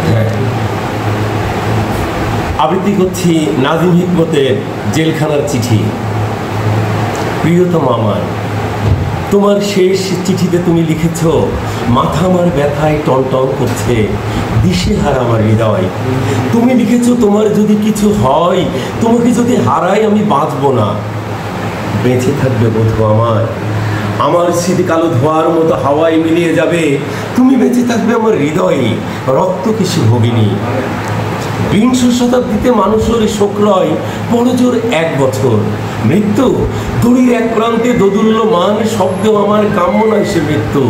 হ্যাঁ, আবৃত্তি করছি নাজিম হিকমতের জেলখানার চিঠি। প্রিয়তম আমার, তোমার শেষ চিঠিতে তুমি লিখেছ, মাথা আমার ব্যথায় টনটন করছে, দিশেহারা আমার হৃদয়। তুমি লিখেছ, তোমার যদি কিছু হয়, তোমাকে যদি হারাই আমি বাঁচব না। বেঁচে থাকবে বধূ আমার, আমার স্মৃতি কালো ধোয়ার মতো হাওয়ায় মিলিয়ে যাবে। তুমি বেঁচে থাকবে আমার হৃদয়ে, রক্ত কিছু ভগিনী। বিংশ শতাব্দীতে মানুষের শোকরয় বড়জোর 1 বছর। মৃত্যু দড়ির এক প্রান্তে দোদুল্যমান শব্দ, আমার কাম্য নয় সে মৃত্যু।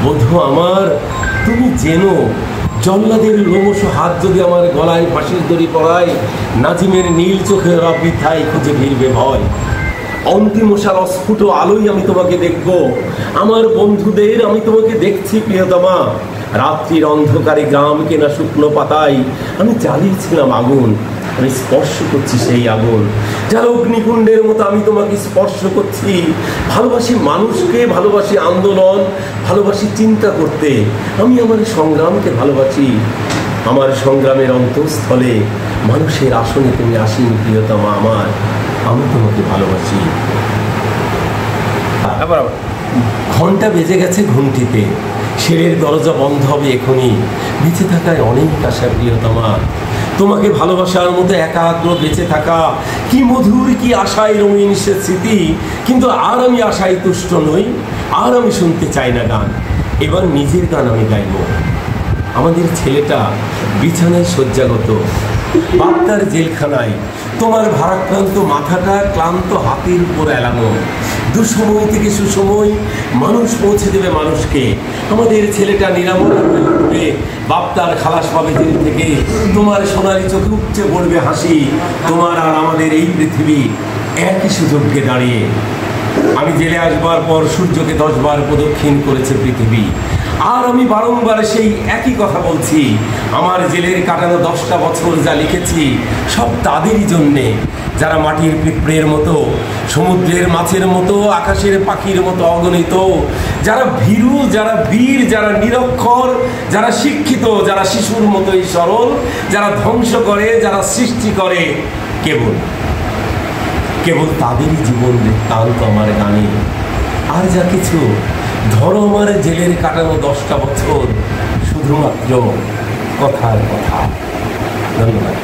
বধূ আমার, তুমি জেনো, জল্লাদের লোমশ হাত যদি আমার গলায় ফাঁসির দড়ি পড়ায়, নাজিমের নীল চোখের বৃথায় খুঁজে ভিড়বে ভয়। অন্তিম মশার অস্ফুট আলোই আমি তোমাকে দেখব, আমার বন্ধুদের আমি তোমাকে দেখছি প্রিয়তমা। রাত্রির অন্ধকারে গ্রাম কেনা শুকনো পাতায় আমি জ্বালিয়েছিলাম আগুন, আমি স্পর্শ করছি সেই আগুন। যার অগ্নিকুণ্ডের মতো আমি তোমাকে স্পর্শ করছি। ভালোবাসি মানুষকে, ভালোবাসি আন্দোলন, ভালোবাসি চিন্তা করতে। আমি আমার সংগ্রামকে ভালোবাসি। আমার সংগ্রামের অন্তঃস্থলে মানুষের আসনে তুমি আসিনি প্রিয়তমা আমার, আমি তোমাকে ভালোবাসি। ঘন্টা বেজে গেছে ঘুমটিতে, শেরের দরজা বন্ধ হবে এখনই। বেঁচে থাকায় অনেক আশা প্রিয়তমা, তোমাকে ভালোবাসার মতো একাগ্র বেঁচে থাকা কি মধুর, কি আশায় রঙিন সে স্মৃতি। কিন্তু আর আমি আশায় তুষ্ট নই, আর আমি শুনতে চাই না গান। এবার নিজের গান আমি গাইব। আমাদের ছেলেটা বিছানায় শয্যাগত, বাপ্তার জেলখানায়। তোমার ভারাক্রান্ত মাথাটা ক্লান্ত হাতের উপর এলানো। দুসময় থেকে সুসময় মানুষ পৌঁছে দেবে মানুষকে। আমাদের ছেলেটা নিরাময় উঠবে, বাপ্তার খালাস পাবে জেল থেকে। তোমার সোনালি চোখে উপচে পড়বে হাসি। তোমার আর আমাদের এই পৃথিবী একই সুযোগকে দাঁড়িয়ে। আমি জেলে আসবার পর সূর্যকে 10 বার প্রদক্ষিণ করেছে পৃথিবী। আর আমি বারংবার সেই একই কথা বলছি। আমার জেলের কাটানো 10টা বছর যা লিখেছি সব তাদেরই জন্যে, যারা মাটির পিঁপড়ের মতো, সমুদ্রের মাছের মতো, আকাশের পাখির মতো অগণিত, যারা ভীরু, যারা বীর, যারা নিরক্ষর, যারা শিক্ষিত, যারা শিশুর মতোই সরল, যারা ধ্বংস করে, যারা সৃষ্টি করে। কেবল তাদেরই জীবন বৃত্তান্ত আমার গানে। আর যা কিছু ধরো আমার জেলের কাটানো 10টা বছর শুধুমাত্র কথার কথা। ধন্যবাদ।